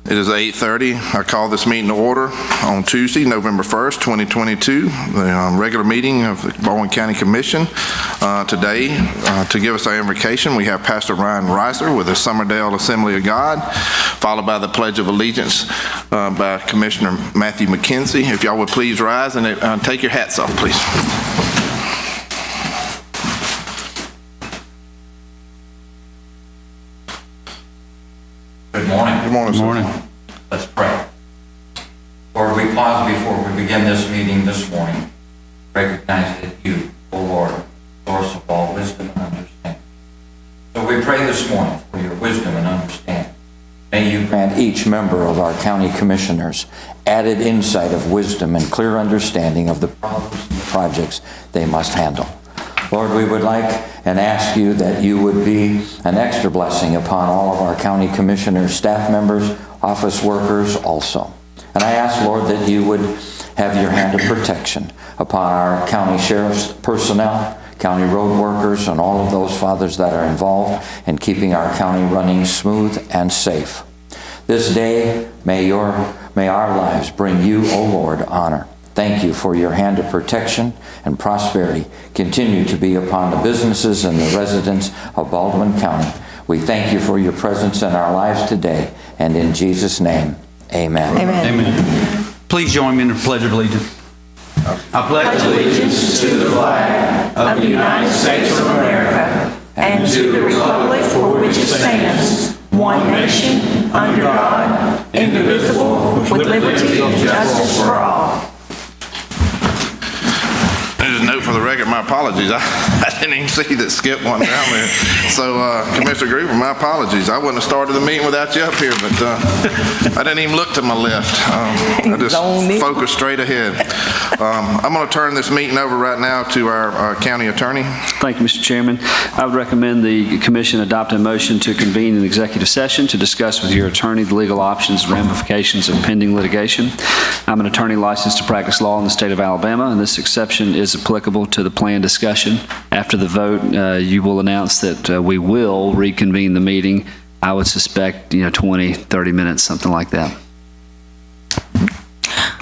It is 8:30. I call this meeting to order on Tuesday, November 1st, 2022, the regular meeting of the Baldwin County Commission. Today, to give us our invocation, we have Pastor Ryan Reiser with the Summerdale Assembly of God, followed by the Pledge of Allegiance by Commissioner Matthew McKenzie. If y'all would please rise and take your hats off, please. Good morning. Good morning, sir. Good morning. Let's pray. Lord, we pause before we begin this meeting this morning. Recognize that you, O Lord, source of all wisdom and understanding. So we pray this morning for your wisdom and understanding. May you grant each member of our county commissioners added insight of wisdom and clear understanding of the problems and the projects they must handle. Lord, we would like and ask you that you would be an extra blessing upon all of our county commissioners, staff members, office workers also. And I ask, Lord, that you would have your hand of protection upon our county sheriff's personnel, county road workers, and all of those, fathers, that are involved in keeping our county running smooth and safe. This day, may our lives bring you, O Lord, honor. Thank you for your hand of protection and prosperity continue to be upon the businesses and the residents of Baldwin County. We thank you for your presence in our lives today, and in Jesus' name, amen. Amen. Amen. Please join me in the Pledge of Allegiance. I pledge allegiance to the flag of the United States of America and to the republic for which it stands, one nation, under God, indivisible, with liberty and justice for all. Just a note for the record, my apologies. I didn't even see that Skip went down there. So, Commissioner Griever, my apologies. I wouldn't have started the meeting without you up here, but I didn't even look to my left. I just focused straight ahead. I'm going to turn this meeting over right now to our county attorney. Thank you, Mr. Chairman. I would recommend the Commission adopt a motion to convene an executive session to discuss with your attorney the legal options and ramifications of pending litigation. I'm an attorney licensed to practice law in the state of Alabama, and this exception is applicable to the plan discussion. After the vote, you will announce that we will reconvene the meeting. I would suspect, 20, 30 minutes, something like that.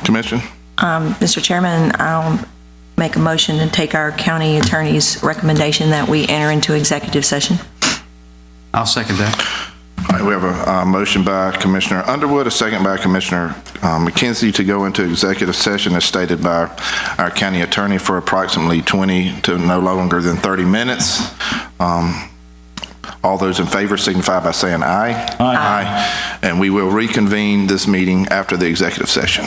Commissioner? Mr. Chairman, I'll make a motion to take our county attorney's recommendation that we enter into executive session. I'll second that. All right, we have a motion by Commissioner Underwood, a second by Commissioner McKenzie to go into executive session as stated by our county attorney for approximately 20 to no longer than 30 minutes. All those in favor signify by saying aye. Aye. Aye. And we will reconvene this meeting after the executive session.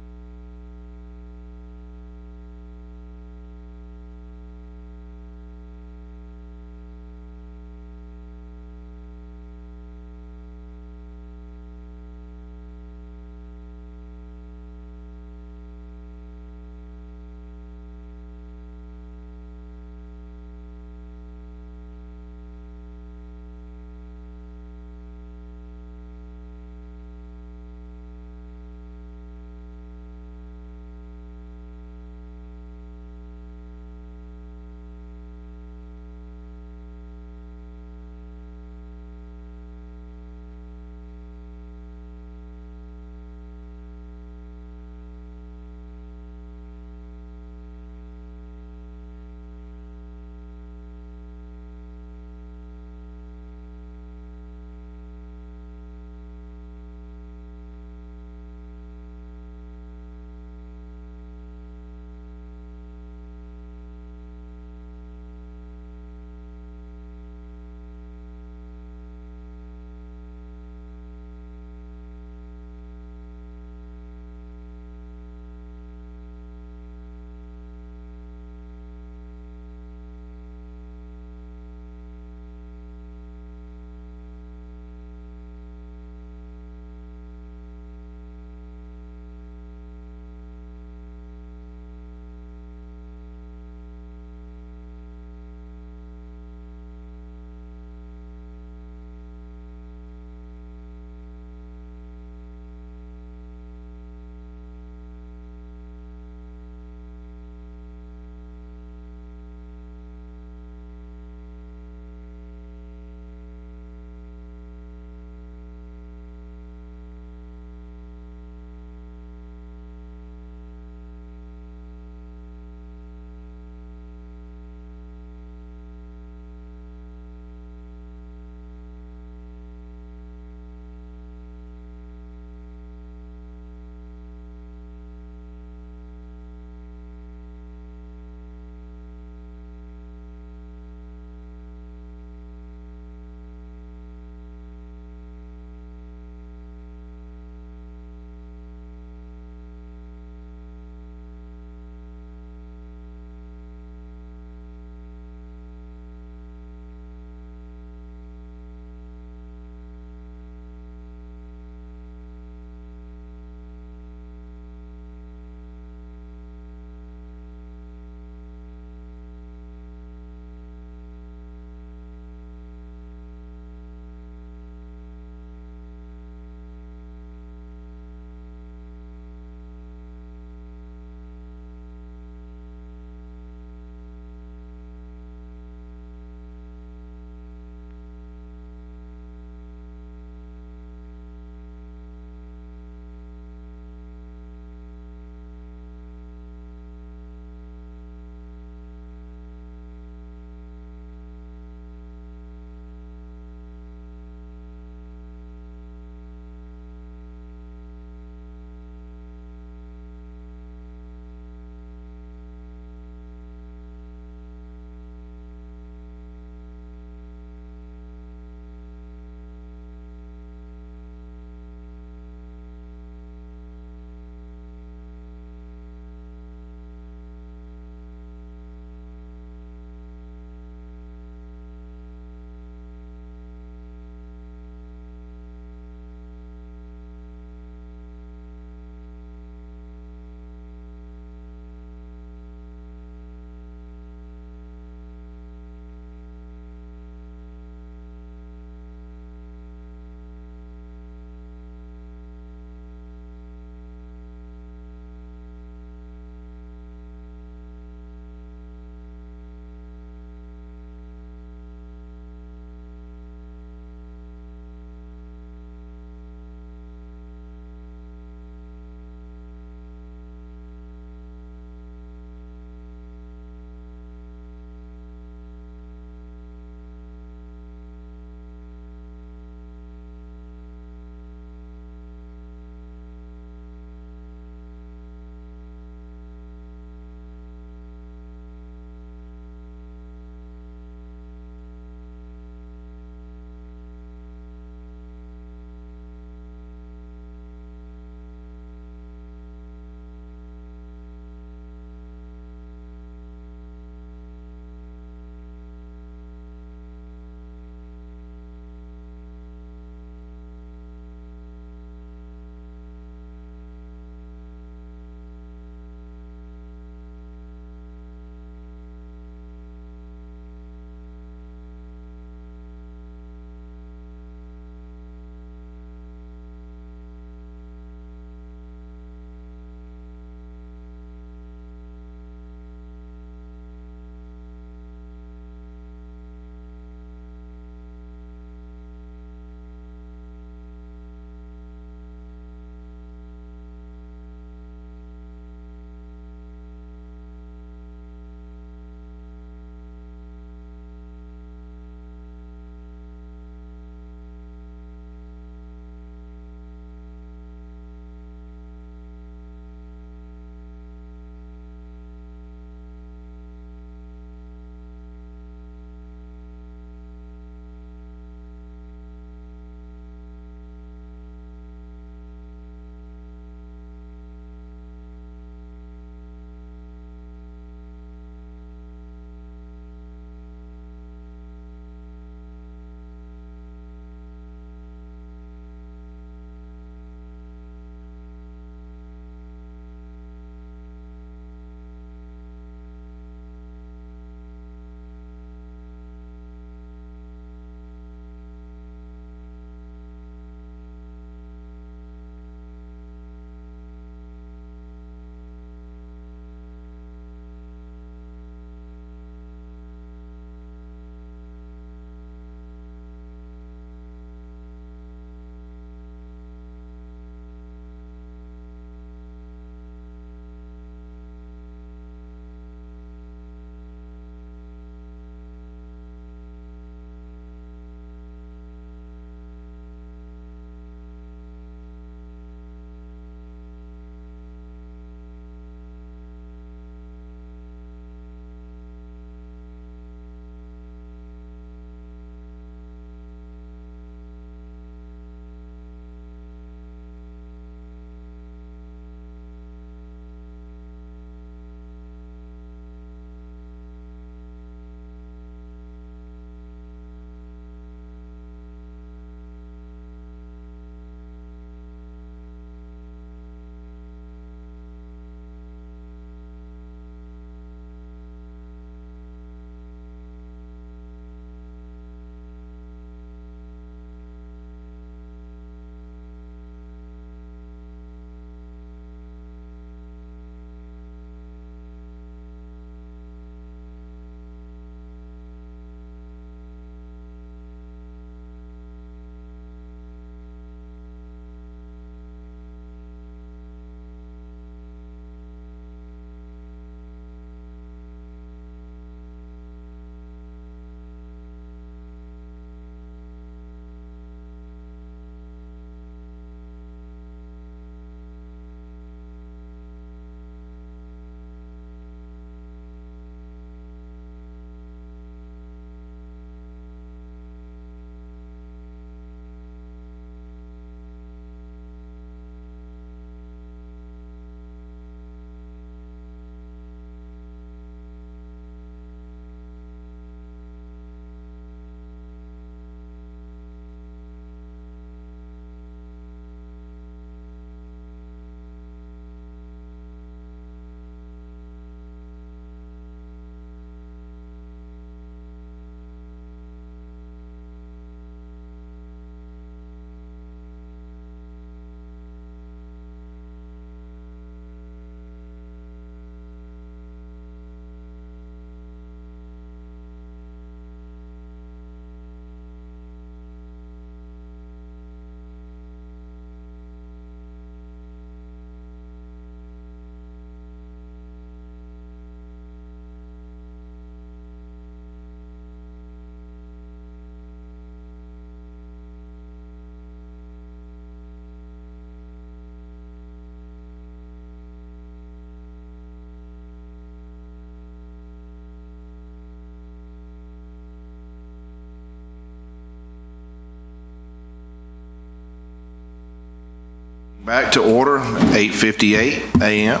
Back to order, 8:58 a.m.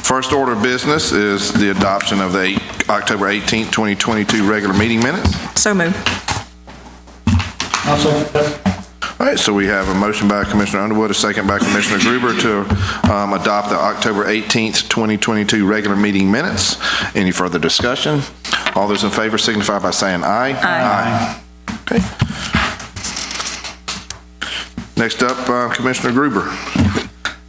First order of business is the adoption of the October 18th, 2022 regular meeting minutes. So moved. I'll second that. All right, so we have a motion by Commissioner Underwood, a second by Commissioner Gruber to adopt the October 18th, 2022 regular meeting minutes. Any further discussion? All those in favor signify by saying aye. Aye. Okay. Next up, Commissioner Gruber.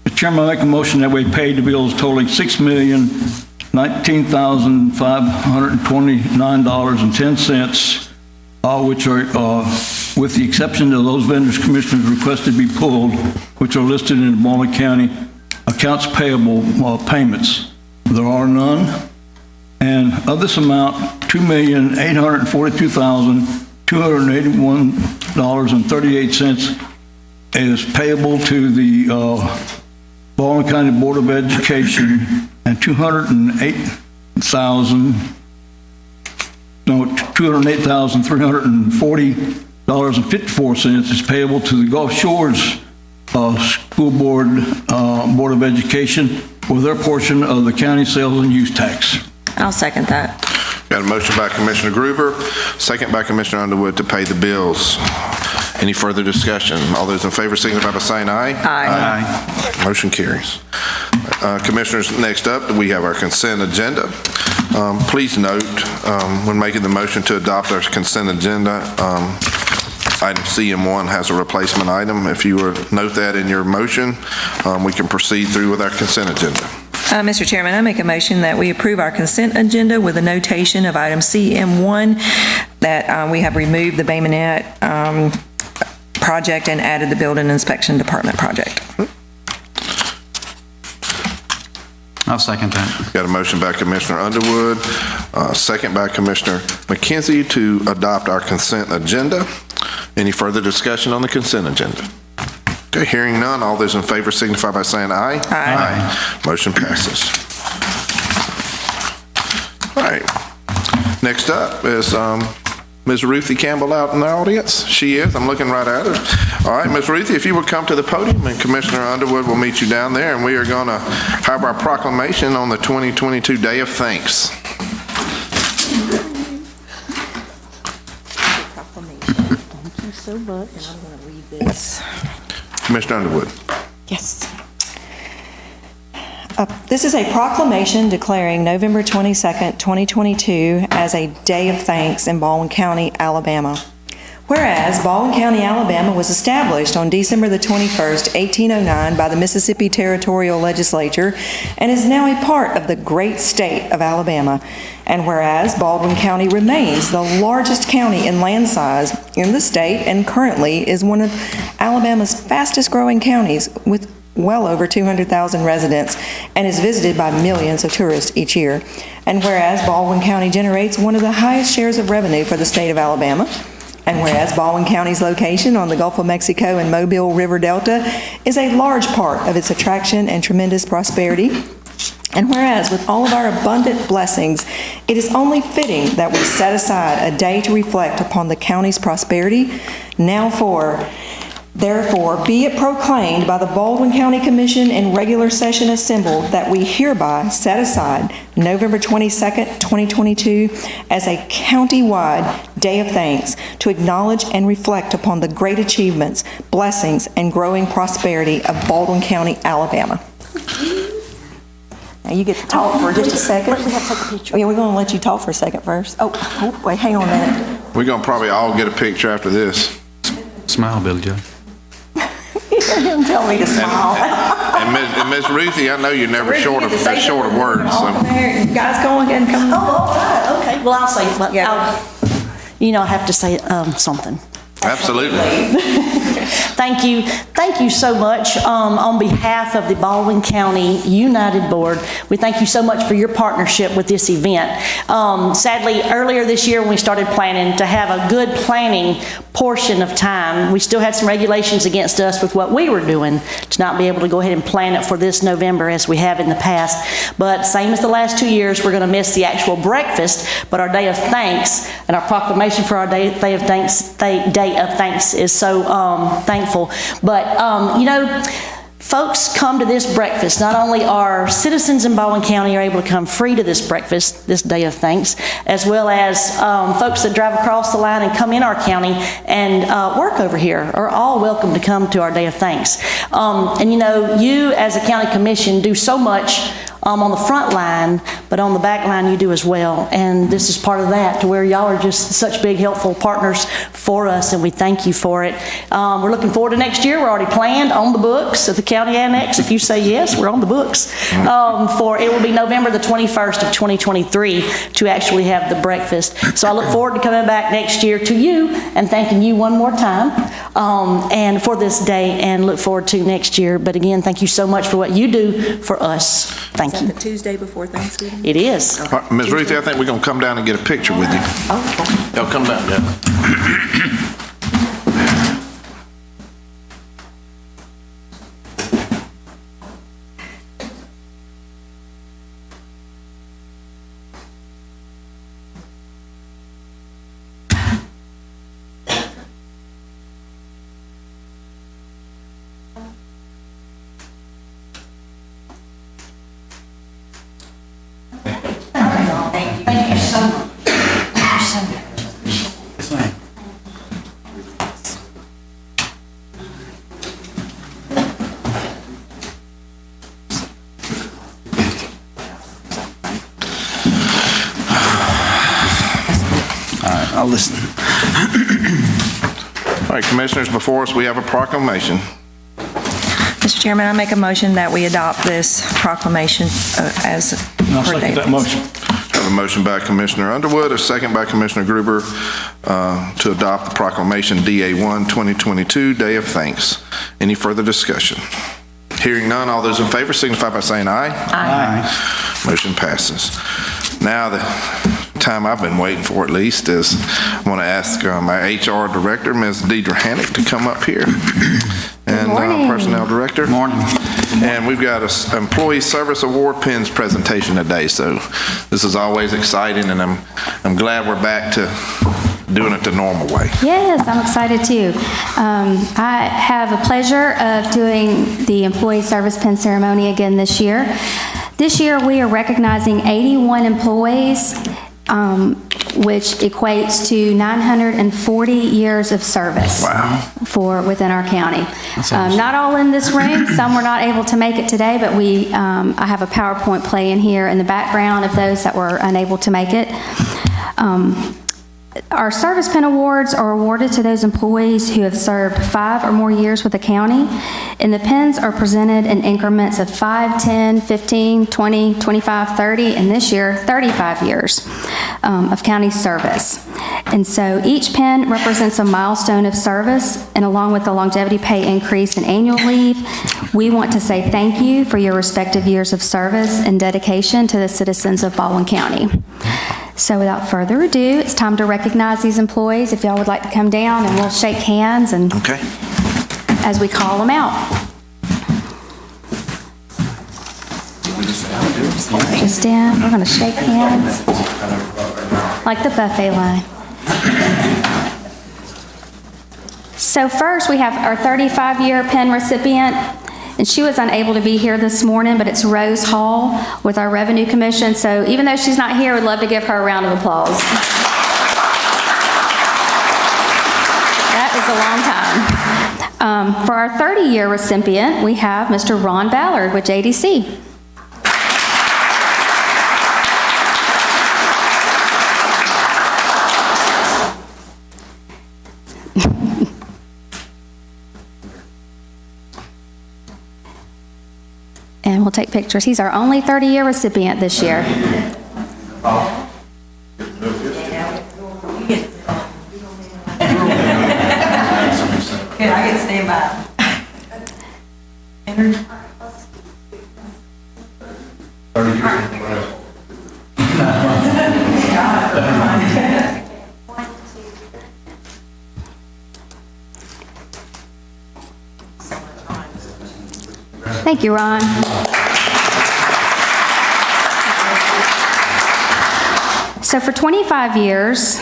Mr. Chairman, I make a motion that we pay the bills totaling $6,019,529.10, which are, with the exception of those vendors commissioners requested be pulled, which are listed in the Baldwin County accounts payable payments. There are none. And of this amount, $2,842,281.38 is payable to the Baldwin County Board of Education, and $208,340.54 is payable to the Gulf Shores School Board Board of Education for their portion of the county sales and use tax. I'll second that. Got a motion by Commissioner Gruber, second by Commissioner Underwood to pay the bills. Any further discussion? All those in favor signify by saying aye. Aye. Motion carries. Commissioners, next up, we have our consent agenda. Please note, when making the motion to adopt our consent agenda, item CM1 has a replacement item. If you would note that in your motion, we can proceed through with our consent agenda. Mr. Chairman, I make a motion that we approve our consent agenda with a notation of item CM1 that we have removed the Bay Minette project and added the Building Inspection Department project. I'll second that. Got a motion by Commissioner Underwood, second by Commissioner McKenzie to adopt our consent agenda. Any further discussion on the consent agenda? Okay, hearing none, all those in favor signify by saying aye. Aye. Motion passes. All right. Next up is Ms. Ruthie Campbell out in the audience. She is. I'm looking right at her. All right, Ms. Ruthie, if you would come to the podium, and Commissioner Underwood will meet you down there, and we are going to have our proclamation on the 2022 Day of Thanks. Thank you so much. And I'm going to read this. Commissioner Underwood. Yes. This is a proclamation declaring November 22nd, 2022 as a Day of Thanks in Baldwin County, Alabama. Whereas Baldwin County, Alabama was established on December the 21st, 1809 by the Mississippi Territorial Legislature and is now a part of the great state of Alabama. And whereas Baldwin County remains the largest county in land size in the state and currently is one of Alabama's fastest growing counties with well over 200,000 residents and is visited by millions of tourists each year. And whereas Baldwin County generates one of the highest shares of revenue for the state of Alabama, and whereas Baldwin County's location on the Gulf of Mexico and Mobile River Delta is a large part of its attraction and tremendous prosperity, and whereas with all of our abundant blessings, it is only fitting that we set aside a day to reflect upon the county's prosperity, Therefore, be it proclaimed by the Baldwin County Commission in regular session assembled that we hereby set aside November 22nd, 2022 as a county-wide Day of Thanks to acknowledge and reflect upon the great achievements, blessings, and growing prosperity of Baldwin County, Alabama. Now you get to talk for just a second. We have to take a picture. Yeah, we're going to let you talk for a second first. Oh, wait, hang on a minute. We're going to probably all get a picture after this. Smile, Billy Joe. You hear him tell me to smile. And Ms. Ruthie, I know you're never short of words. So. You guys go ahead and come. Oh, all right, okay. Well, I'll say, Yeah. I have to say something. Absolutely. Thank you so much. On behalf of the Baldwin County United Board, we thank you so much for your partnership with this event. Sadly, earlier this year when we started planning to have a good planning portion of time, we still had some regulations against us with what we were doing to not be able to go ahead and plan it for this November as we have in the past. But same as the last 2 years, we're going to miss the actual breakfast, but our Day of Thanks and our proclamation for our Day of Thanks is so thankful. But, folks come to this breakfast. Not only are citizens in Baldwin County are able to come free to this breakfast, this Day of Thanks, as well as folks that drive across the line and come in our county and work over here are all welcome to come to our Day of Thanks. And you know, you as a county commission do so much on the front line, but on the back line you do as well. And this is part of that, to where y'all are just such big, helpful partners for us, and we thank you for it. We're looking forward to next year. We're already planned on the books at the county annex. If you say yes, we're on the books. It will be November the 21st of 2023 to actually have the breakfast. So I look forward to coming back next year to you and thanking you one more time and for this day, and look forward to next year. But again, thank you so much for what you do for us. Thank you. Is that the Tuesday before Thanksgiving? It is. All right, Ms. Ruthie, I think we're going to come down and get a picture with you. Oh, Y'all come down, yeah. Thank you so much. I'll listen. All right, Commissioners, before us, we have a proclamation. Mr. Chairman, I make a motion that we adopt this proclamation as I'll per second date. that motion. I have a motion by Commissioner Underwood, a second by Commissioner Gruber to adopt the proclamation DA1 2022, Day of Thanks. Any further discussion? Hearing none, all those in favor signify by saying aye. Aye. Motion passes. Now, the time I've been waiting for at least is I want to ask my HR Director, Ms. Deidre Hannick, to come up here. And Personnel Director. Morning. And we've got an Employee Service Award Pins presentation today, so this is always exciting, and I'm glad we're back to doing it the normal way. Yes, I'm excited too. I have a pleasure of doing the Employee Service Pin Ceremony again this year. This year we are recognizing 81 employees, which equates to 940 years of service. Wow. For within our county. Not all in this room. Some were not able to make it today, but I have a PowerPoint playing here in the background of those that were unable to make it. Our service pin awards are awarded to those employees who have served 5 or more years with the county, and the pins are presented in increments of 5, 10, 15, 20, 25, 30, and this year, 35 years of county service. And so each pin represents a milestone of service, and along with the longevity pay increase and annual leave, we want to say thank you for your respective years of service and dedication to the citizens of Baldwin County. So without further ado, it's time to recognize these employees. If y'all would like to come down and we'll shake hands and Okay. as we call them out. Just stand, we're gonna shake hands like the buffet line. So first we have our 35-year pin recipient, and she was unable to be here this morning, but it's Rose Hall with our Revenue Commission. So even though she's not here, we'd love to give her a round of applause. That is a long time. For our 30-year recipient, we have Mr. Ron Ballard with JDC. And we'll take pictures. He's our only 30-year recipient this year. Good, I get to stand by. Thank you, Ron. So for 25 years,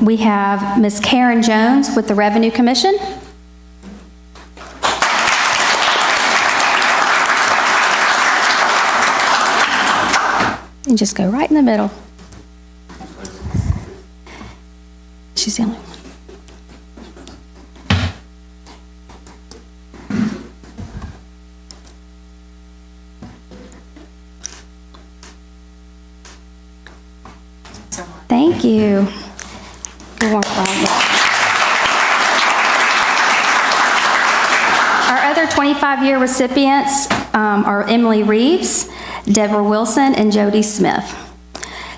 we have Ms. Karen Jones with the Revenue Commission. And just go right in the middle. She's the only one. Thank you. Good work, Baldwin. Our other 25-year recipients are Emily Reeves, Deborah Wilson, and Jody Smith.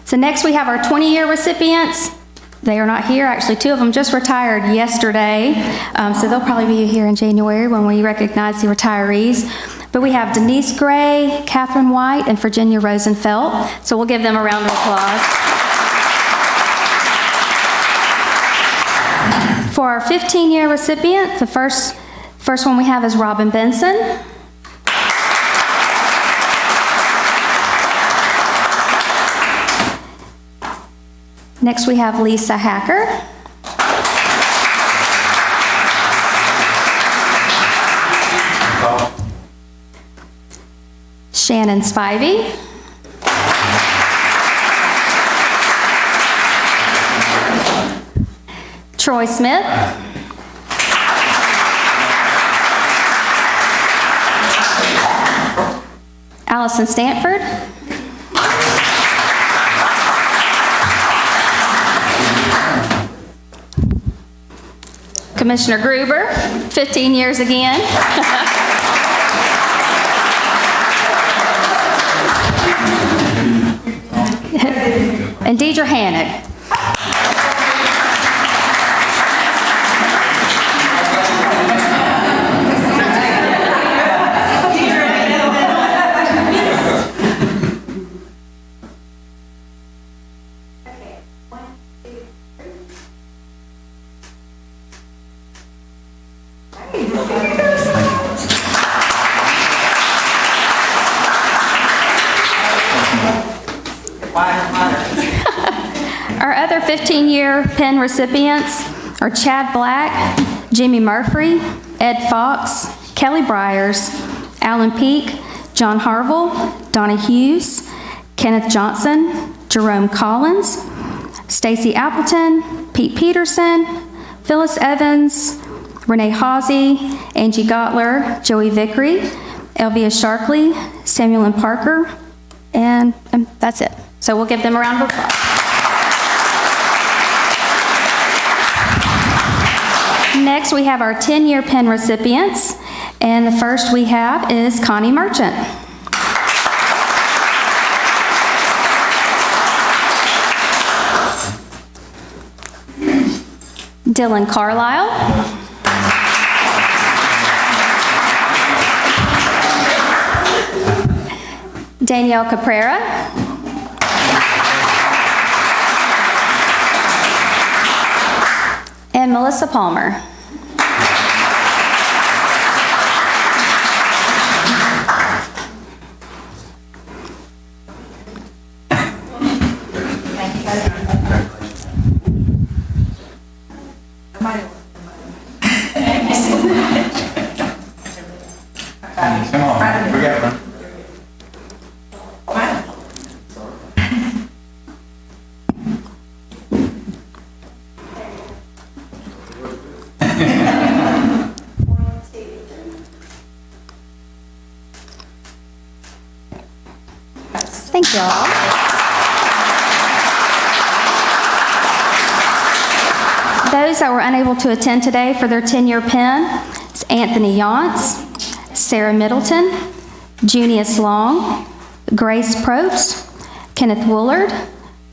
So next we have our 20-year recipients. They are not here. Actually, 2 of them just retired yesterday. So they'll probably be here in January when we recognize the retirees. But we have Denise Gray, Catherine White, and Virginia Rosenfeld. So we'll give them a round of applause. For our 15-year recipient, the first one we have is Robin Benson. Next we have Lisa Hacker. Shannon Spivey. Troy Smith. Allison Stanford. Commissioner Gruber, 15 years again. And Deidre Hannock. Our other 15-year PEN recipients are Chad Black, Jimmy Murphy, Ed Fox, Kelly Byers, Alan Peak, John Harville, Donna Hughes, Kenneth Johnson, Jerome Collins, Stacy Appleton, Pete Peterson, Phyllis Evans, Renee Hawsey, Angie Gottler, Joey Vickery, Elvia Sharkley, Samuel and Parker, and that's it. So we'll give them a round of applause. Next, we have our 10-year PEN recipients, and the first we have is Connie Merchant. Dylan Carlisle. Danielle Caprera. And Melissa Palmer. Come on, we got one. Thank you all. Those that were unable to attend today for their 10-year PEN is Anthony Yance, Sarah Middleton, Junius Long, Grace Probst, Kenneth Woolard,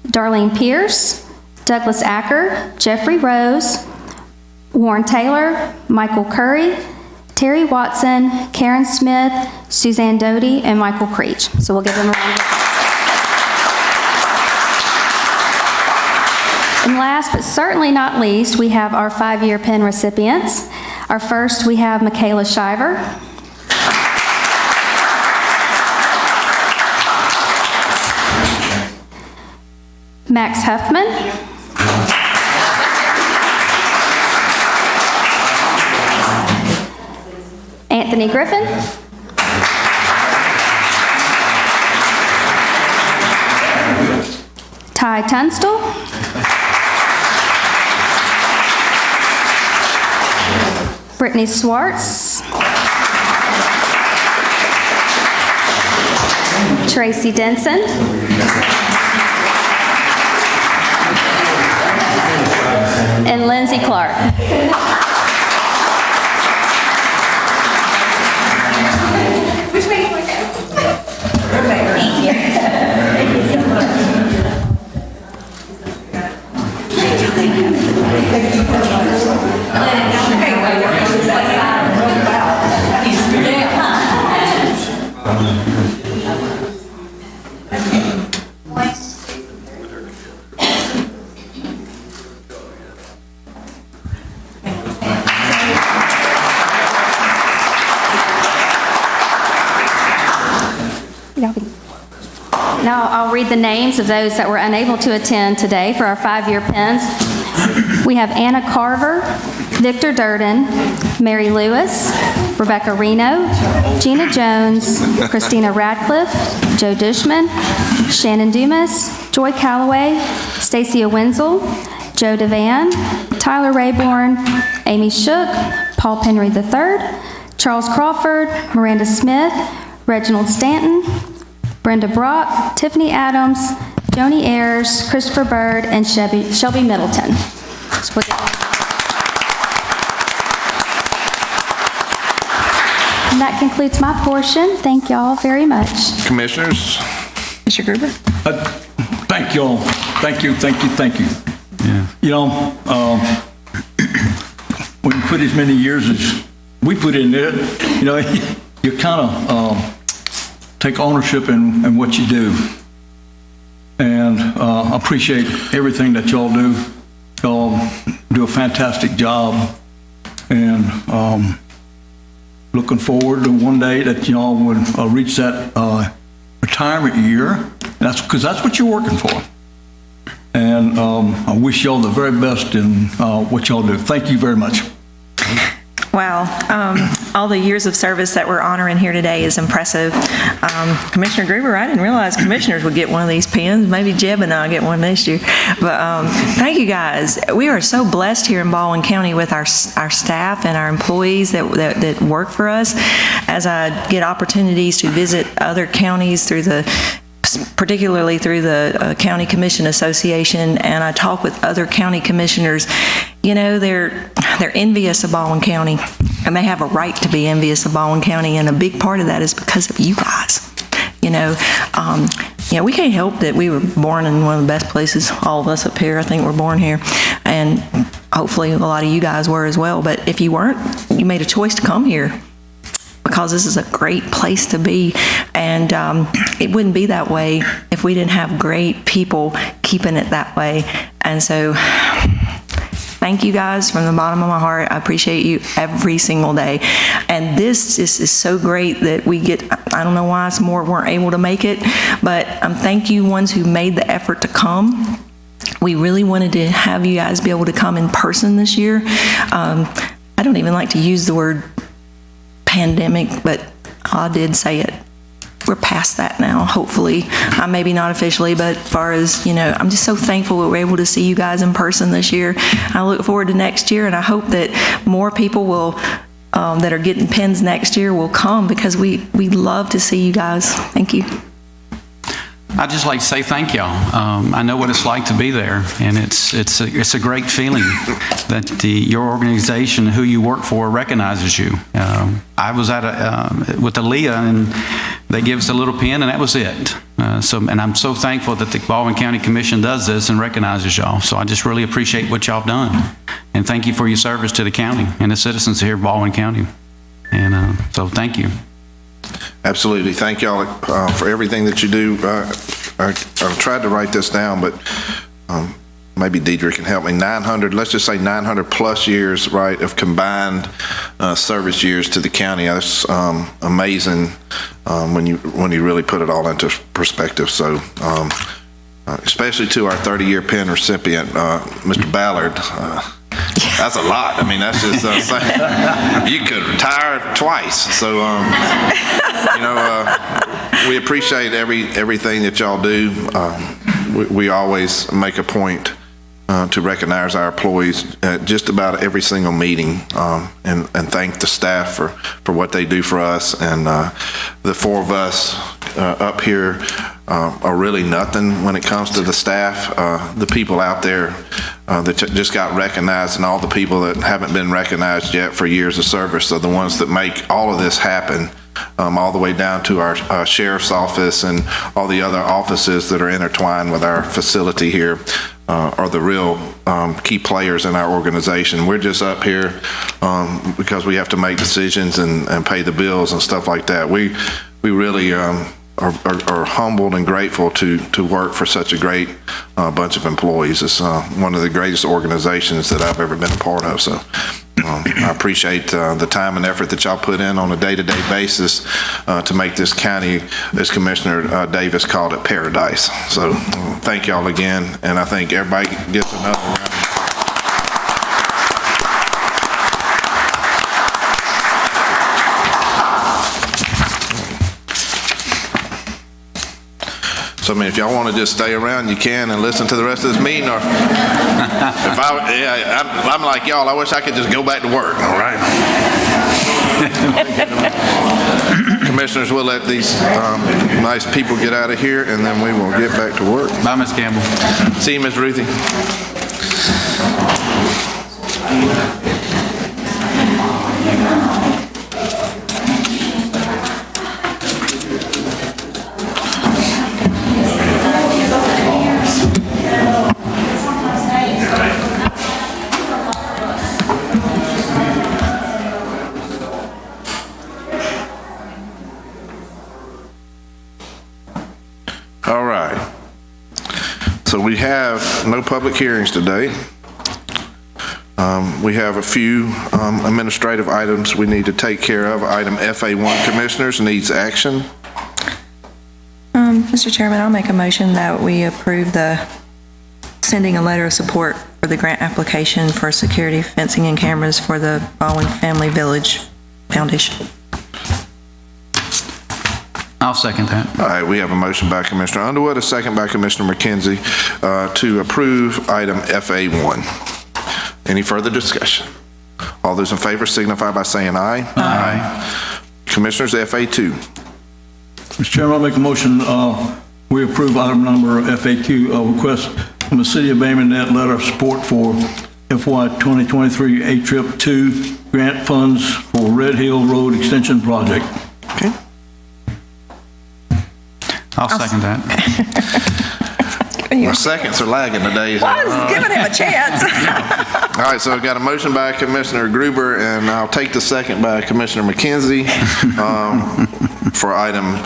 Darlene Pierce, Douglas Acker, Jeffrey Rose, Warren Taylor, Michael Curry, Terry Watson, Karen Smith, Suzanne Doty, and Michael Creech. So we'll give them a round of applause. And last but certainly not least, we have our 5-year PEN recipients. Our first, we have Michaela Shiver. Max Huffman. Anthony Griffin. Ty Tunstall. Brittany Swartz. Tracy Denson. And Lindsay Clark. Now I'll read the names of those that were unable to attend today for our 5-year pins. We have Anna Carver, Victor Durden, Mary Lewis, Rebecca Reno, Gina Jones, Christina Radcliffe, Joe Dushman, Shannon Dumas, Joy Calloway, Stacia Wenzel, Joe Devan, Tyler Rayborn, Amy Shook, Paul Penry III, Charles Crawford, Miranda Smith, Reginald Stanton, Brenda Brock, Tiffany Adams, Joni Ayers, Christopher Bird, and Shelby Middleton. And that concludes my portion. Thank you all very much. Commissioners? Mr. Gruber? Thank you all. Thank you, thank you, thank you. Yeah. You know, when you put as many years as we put in there, you know, you kind of take ownership in what you do. And I appreciate everything that y'all do. Y'all do a fantastic job. And looking forward to one day that y'all would reach that retirement year. That's because that's what you're working for. And I wish y'all the very best in what y'all do. Thank you very much. Wow. All the years of service that we're honoring here today is impressive. Commissioner Gruber, I didn't realize commissioners would get one of these pins. Maybe Jeb and I will get one next year. But thank you guys. We are so blessed here in Baldwin County with our staff and our employees that work for us. As I get opportunities to visit other counties particularly through the County Commission Association, and I talk with other county commissioners, you know, they're envious of Baldwin County, and they have a right to be envious of Baldwin County, and a big part of that is because of you guys. You know, we can't help that we were born in one of the best places. All of us up here, I think, were born here, and hopefully a lot of you guys were as well. But if you weren't, you made a choice to come here, because this is a great place to be. And it wouldn't be that way if we didn't have great people keeping it that way. And so thank you guys from the bottom of my heart. I appreciate you every single day. And this is so great that we get, I don't know why some more weren't able to make it, but thank you ones who made the effort to come. We really wanted to have you guys be able to come in person this year. I don't even like to use the word pandemic, but I did say it. We're past that now, hopefully. Maybe not officially, but as far as, you know, I'm just so thankful that we're able to see you guys in person this year. I look forward to next year, and I hope that more people will, that are getting pins next year, will come, because we love to see you guys. Thank you. I'd just like to say thank y'all. I know what it's like to be there, and it's a great feeling that your organization, who you work for, recognizes you. I was with Aaliyah, and they give us a little pin, and that was it. And I'm so thankful that the Baldwin County Commission does this and recognizes y'all. So I just really appreciate what y'all have done, and thank you for your service to the county and the citizens here of Baldwin County. And so thank you. Absolutely. Thank y'all for everything that you do. I tried to write this down, but maybe Deidre can help me. 900, let's just say 900 plus years, right, of combined service years to the county. That's amazing when you really put it all into perspective. So especially to our 30-year pin recipient, Mr. Ballard. That's a lot. I mean, that's just you could retire twice. So, we appreciate everything that y'all do. we always make a point to recognize our employees at just about every single meeting, and thank the staff for what they do for us. And the four of us up here are really nothing when it comes to the staff. The people out there that just got recognized, and all the people that haven't been recognized yet for years of service, are the ones that make all of this happen. All the way down to our sheriff's office and all the other offices that are intertwined with our facility here are the real key players in our organization. We're just up here because we have to make decisions and pay the bills and stuff like that. We really are humbled and grateful to work for such a great bunch of employees. It's one of the greatest organizations that I've ever been a part of. So I appreciate the time and effort that y'all put in on a day-to-day basis to make this county, as Commissioner Davis called it, paradise. So thank y'all again, and I think everybody gets another round. So, I mean, if y'all want to just stay around, you can and listen to the rest of this meeting, or if I'm like y'all, I wish I could just go back to work, all right? Commissioners, we'll let these nice people get out of here, and then we will get back to work. Bye, Ms. Campbell. See you, Ms. Ruthie. All right. So we have no public hearings today. We have a few administrative items we need to take care of. Item FA1, Commissioners, needs action. Mr. Chairman, I'll make a motion that we approve the sending a letter of support for the grant application for security fencing and cameras for the Baldwin Family Village Foundation. I'll second that. All right, we have a motion by Commissioner Underwood, a second by Commissioner McKenzie to approve item FA1. Any further discussion? All those in favor signify by saying aye. Aye. Commissioners, FA2. Mr. Chairman, I'll make a motion, we approve item number FAQ, request from the City of Bay Minette letter of support for FY 2023 A-Trip 2 grant funds for Red Hill Road Extension Project. Okay. I'll second that. My seconds are lagging today. So. I was giving him a chance. All right, so I've got a motion by Commissioner Gruber, and I'll take the second by Commissioner McKenzie for item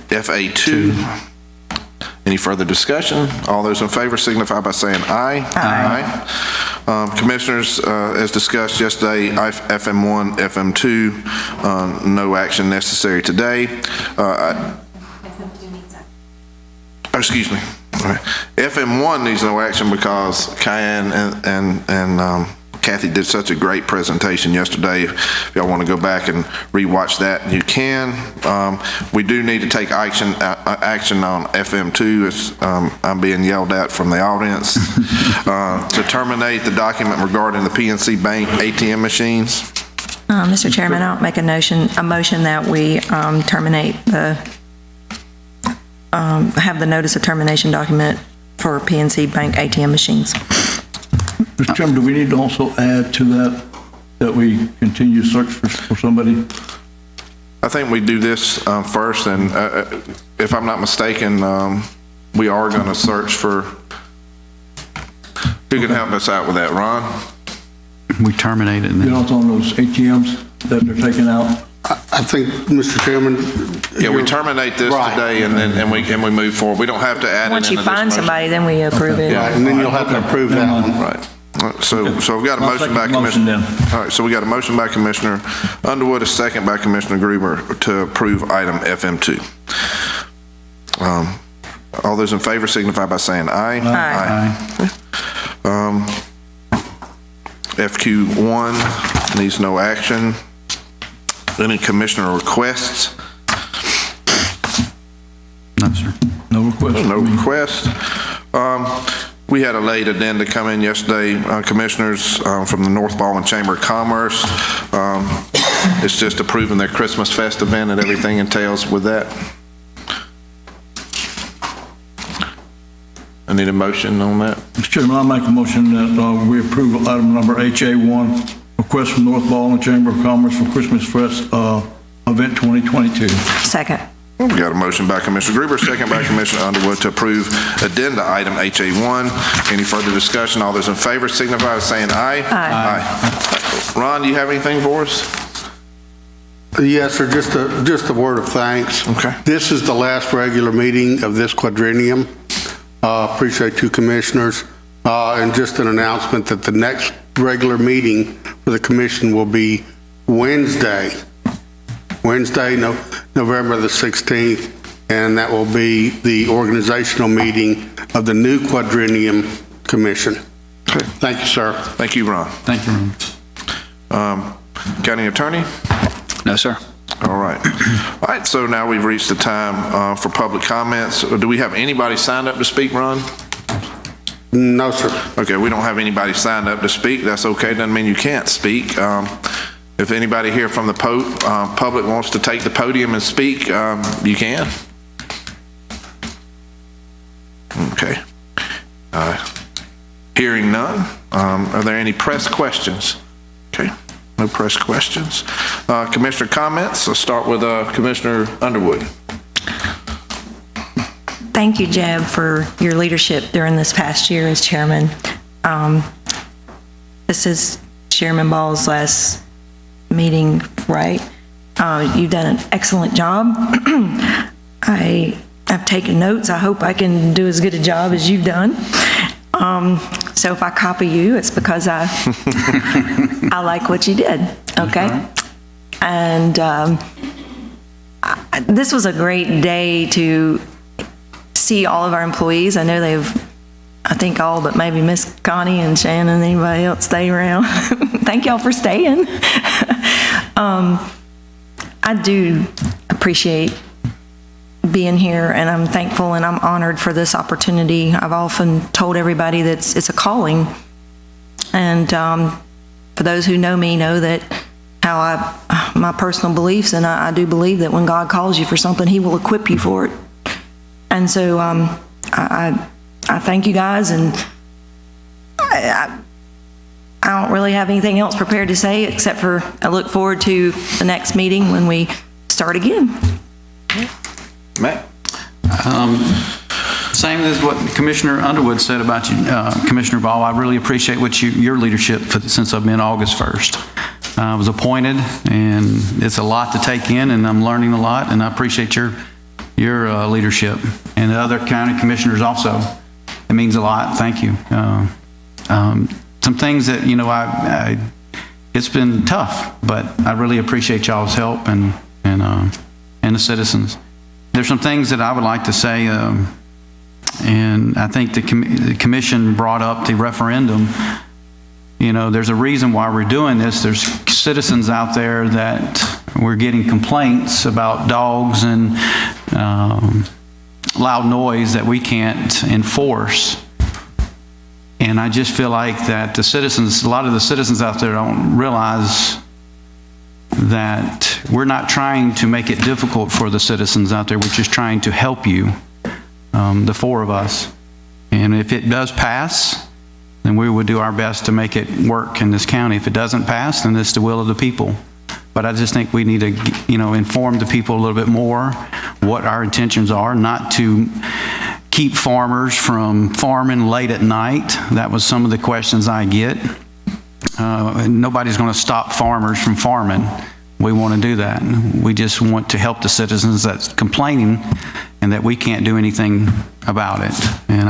FA2. Any further discussion? All those in favor signify by saying aye. Aye. Commissioners, as discussed yesterday, FM1, FM2, no action necessary today. Excuse me. FM1 needs no action because Cayenne and Kathy did such a great presentation yesterday. If y'all want to go back and rewatch that, you can. We do need to take action on FM2. I'm being yelled at from the audience to terminate the document regarding the PNC Bank ATM machines. Mr. Chairman, I'll make a motion that we terminate have the notice of termination document for PNC Bank ATM machines. Mr. Chairman, do we need to also add to that we continue search for somebody? I think we do this first, and if I'm not mistaken, we are going to search for, who can help us out with that, Ron? We terminate it. And You then know, it's on those ATMs that they're taking out? I think, Mr. Chairman. Yeah, we terminate this Right. today, and we move forward. We don't have to add it Once into you this find motion. somebody, then we approve it. Yeah, and then you'll have to approve that one. Right. So we've got a I'll motion second by the motion Commissioner. then. All right, so we got a motion by Commissioner Underwood, a second by Commissioner Gruber to approve item FM2. All those in favor signify by saying aye. Aye. FQ1 needs no action. Any commissioner requests? No, sir. No request. No request. We had a late addenda come in yesterday, commissioners from the North Baldwin Chamber of Commerce. It's just approving their Christmas Fest event and everything entails with that. I need a motion on that. Mr. Chairman, I make a motion that we approve item number HA1, request from North Baldwin Chamber of Commerce for Christmas Fest event 2022. Second. We got a motion by Commissioner Gruber, second by Commissioner Underwood to approve addenda item HA1. Any further discussion? All those in favor signify by saying aye. Aye. Ron, do you have anything for us? Yes, sir, just a word of thanks. Okay. This is the last regular meeting of this quadrennium. Appreciate you, commissioners. And just an announcement that the next regular meeting for the commission will be Wednesday, November the 16th, and that will be the organizational meeting of the new quadrennium commission. Okay. Thank you, sir. Thank you, Ron. Thank you, Ron. County Attorney? No, sir. All right. All right, so now we've reached the time for public comments. Do we have anybody signed up to speak, Ron? No, sir. Okay, we don't have anybody signed up to speak. That's okay. Doesn't mean you can't speak. If anybody here from the public wants to take the podium and speak, you can. Okay. Hearing none. Are there any press questions? Okay. No press questions. Commissioner comments. Let's start with Commissioner Underwood. Thank you, Jeb, for your leadership during this past year as chairman. This is Chairman Ball's last meeting, right? You've done an excellent job. I've taken notes. I hope I can do as good a job as you've done. So if I copy you, it's because I like what you did, okay? And this was a great day to see all of our employees. I know I think all but maybe Miss Connie and Shannon, anybody else stay around. Thank y'all for staying. I do appreciate being here, and I'm thankful and I'm honored for this opportunity. I've often told everybody that it's a calling. And for those who know me know that my personal beliefs, and I do believe that when God calls you for something, he will equip you for it. And so I thank you guys, and I don't really have anything else prepared to say except for I look forward to the next meeting when we start again. Matt? Same as what Commissioner Underwood said about you, Commissioner Ball. I really appreciate your leadership since I've been August 1st. I was appointed, and it's a lot to take in, and I'm learning a lot, and I appreciate your leadership, and the other county commissioners also. It means a lot. Thank you. Some things that, it's been tough, but I really appreciate y'all's help and the citizens. There's some things that I would like to say, and I think the commission brought up the referendum. There's a reason why we're doing this. There's citizens out there that we're getting complaints about dogs and loud noise that we can't enforce. And I just feel like that a lot of the citizens out there don't realize that we're not trying to make it difficult for the citizens out there. We're just trying to help you, the four of us. And if it does pass, then we will do our best to make it work in this county. If it doesn't pass, then it's the will of the people. But I just think we need to, inform the people a little bit more what our intentions are, not to keep farmers from farming late at night. That was some of the questions I get. Nobody's going to stop farmers from farming. We want to do that. We just want to help the citizens that's complaining and that we can't do anything about it. And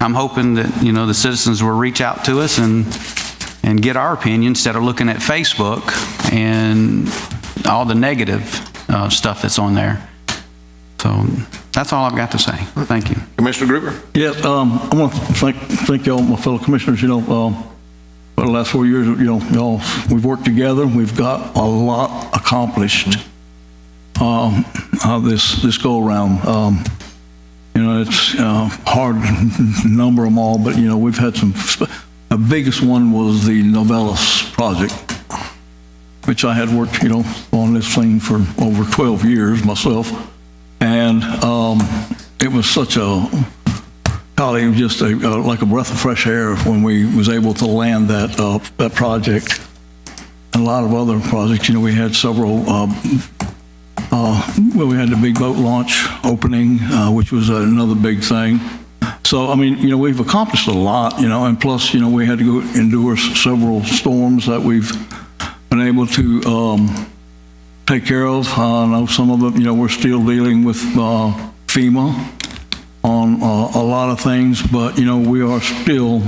I'm hoping that, the citizens will reach out to us and get our opinion instead of looking at Facebook and all the negative stuff that's on there. So that's all I've got to say. Thank you. Commissioner Gruber? Yes, I want to thank y'all, my fellow commissioners. For the last 4 years, y'all, we've worked together. We've got a lot accomplished. this go-around. It's hard to number them all, but, we've had some, the biggest one was the Novellis project, which I had worked, on this thing for over 12 years myself. And it was such golly, it was just like a breath of fresh air when we was able to land that project. A lot of other projects, we had several, we had the big boat launch opening, which was another big thing. So, we've accomplished a lot, and plus, we had to go endure several storms that we've been able to take care of. I know some of them, we're still dealing with FEMA on a lot of things, but, we are still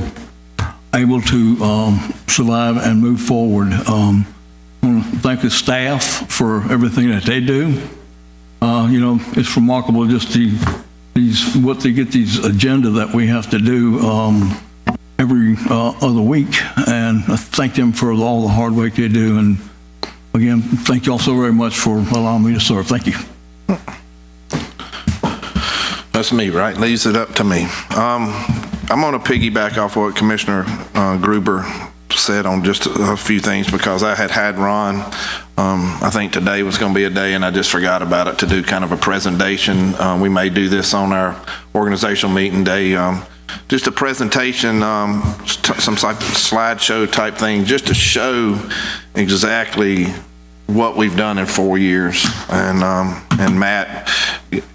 able to survive and move forward. I want to thank the staff for everything that they do. It's remarkable just what they get these agenda that we have to do every other week, and I thank them for all the hard work they do. And again, thank you all so very much for allowing me to serve. Thank you. That's me, right? Leaves it up to me. I'm going to piggyback off what Commissioner Gruber said on just a few things, because I had Ron, I think today was going to be a day, and I just forgot about it, to do kind of a presentation. We may do this on our organizational meeting day. Just a presentation, some slideshow type thing, just to show exactly what we've done in 4 years. And Matt,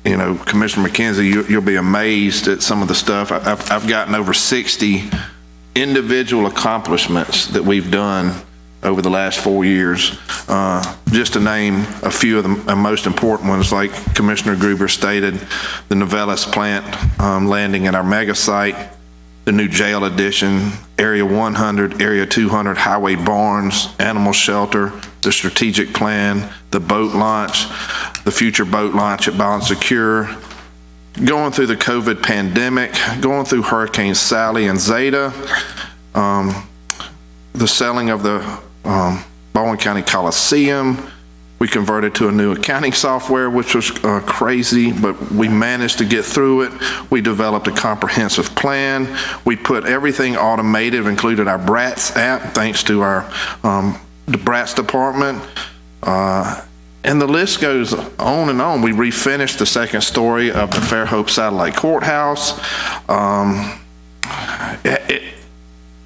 Commissioner McKenzie, you'll be amazed at some of the stuff. I've gotten over 60 individual accomplishments that we've done over the last 4 years. Just to name a few of the most important ones, like Commissioner Gruber stated, the Novellis plant landing at our mega site, the new jail addition, Area 100, Area 200, highway barns, animal shelter, the strategic plan, the boat launch, the future boat launch at Baldwin Secure, going through the COVID pandemic, going through Hurricane Sally and Zeta, the selling of the Baldwin County Coliseum. We converted to a new accounting software, which was crazy, but we managed to get through it. We developed a comprehensive plan. We put everything automated, included our BRATS app, thanks to our the BRATS department. And the list goes on and on. We refinished the second story of the Fairhope Satellite Courthouse.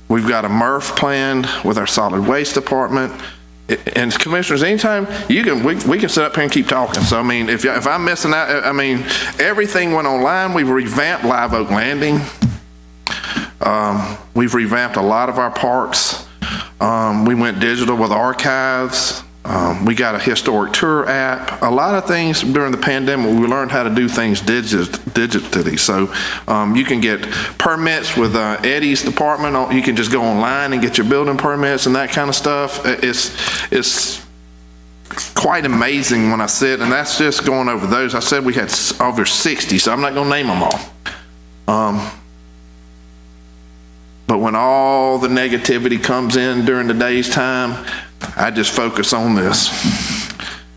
We've got a MRF planned with our solid waste department. And commissioners, anytime we can sit up here and keep talking. So if I'm missing out, everything went online. We've revamped Live Oak Landing. We've revamped a lot of our parks. We went digital with archives. We got a historic tour app. A lot of things during the pandemic, we learned how to do things digitally. So you can get permits with Eddie's department. You can just go online and get your building permits and that kind of stuff. It's quite amazing when I sit, and that's just going over those. I said we had over 60, so I'm not going to name them all. But when all the negativity comes in during the day's time, I just focus on this,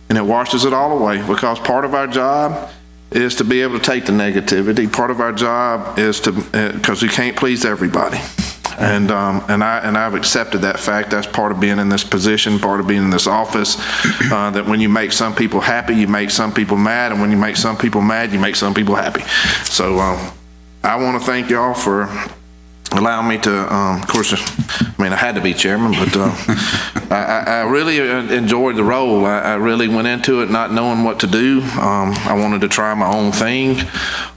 and it washes it all away, because part of our job is to be able to take the negativity. Part of our job is to, because we can't please everybody. And I've accepted that fact. That's part of being in this position, part of being in this office, that when you make some people happy, you make some people mad, and when you make some people mad, you make some people happy. So I want to thank y'all for allowing me to, of course, I had to be chairman, but I really enjoyed the role. I really went into it not knowing what to do. I wanted to try my own thing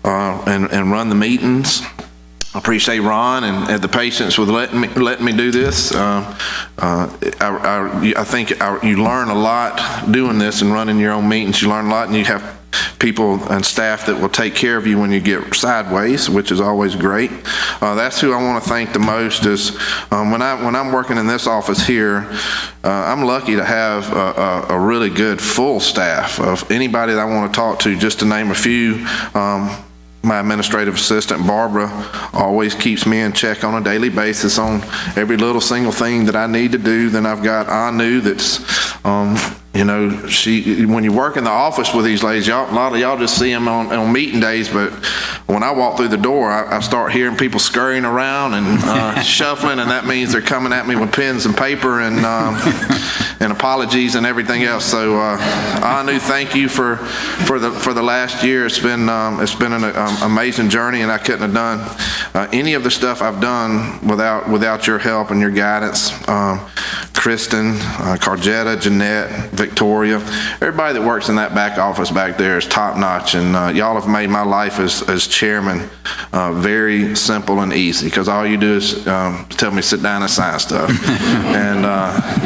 and run the meetings. I appreciate Ron and the patience with letting me do this. I think you learn a lot doing this and running your own meetings. You learn a lot, and you have people and staff that will take care of you when you get sideways, which is always great. That's who I want to thank the most. Is when I'm working in this office here, I'm lucky to have a really good full staff of anybody that I want to talk to. Just to name a few, my administrative assistant Barbara always keeps me in check on a daily basis on every little single thing that I need to do. Then I've got Anu that's You know, when you work in the office with these ladies, a lot of y'all just see them on meeting days, but when I walk through the door, I start hearing people scurrying around and shuffling, and that means they're coming at me with pens and paper and apologies and everything else. So Anu, thank you for the last year. It's been an amazing journey, and I couldn't have done any of the stuff I've done without your help and your guidance. Kristen, Carjetta, Jeanette, Victoria, everybody that works in that back office back there is top notch, and y'all have made my life as chairman very simple and easy, because all you do is tell me sit down and sign stuff. And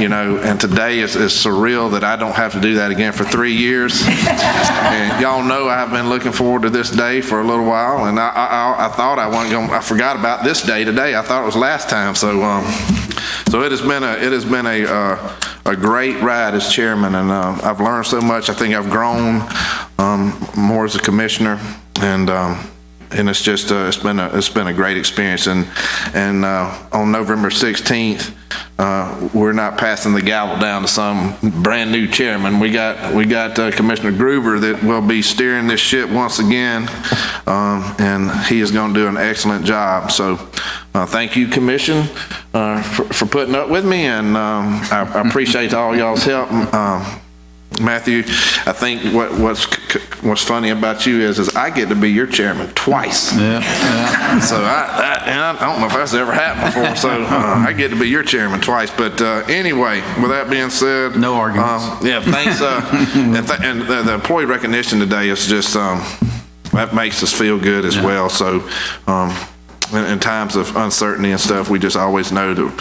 you know, and today is surreal that I don't have to do that again for 3 years. And y'all know I've been looking forward to this day for a little while, and I thought I forgot about this day today. I thought it was last time. So it has been a great ride as chairman, and I've learned so much. I think I've grown more as a commissioner, and it's just it's been a great experience. And on November 16th, we're not passing the gavel down to some brand new chairman. We got Commissioner Gruber that will be steering this ship once again, and he is going to do an excellent job. So thank you, Commission, for putting up with me, and I appreciate all y'all's help. Matthew, I think what's funny about you is I get to be your chairman twice. Yeah. So I don't know if that's ever happened before. So I get to be your chairman twice. But anyway, with that being said, no arguments. Yeah, thanks. And the employee recognition today is just that makes us feel good as well. So. In times of uncertainty and stuff, we just always know that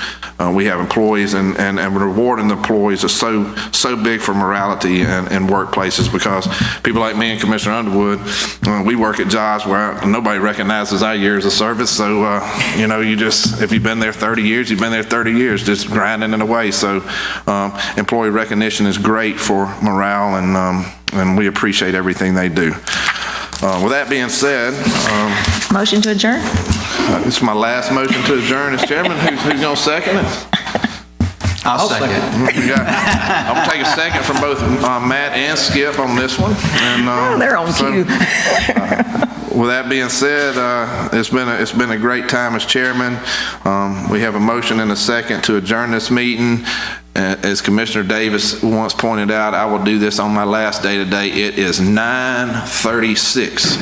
we have employees, and rewarding the employees is so big for morality in workplaces, because people like me and Commissioner Underwood, we work at jobs where nobody recognizes our years of service. So, you know, if you've been there 30 years, you've been there 30 years, just grinding it away. So employee recognition is great for morale, and we appreciate everything they do. With that being said, Motion to adjourn? This is my last motion to adjourn as chairman. Who's going to second it? I'll second. I'm going to take a second from both Matt and Skip on this one. And, they're on cue. With that being said, it's been a great time as chairman. We have a motion and a second to adjourn this meeting. As Commissioner Davis once pointed out, I will do this on my last day today. It is 9:36.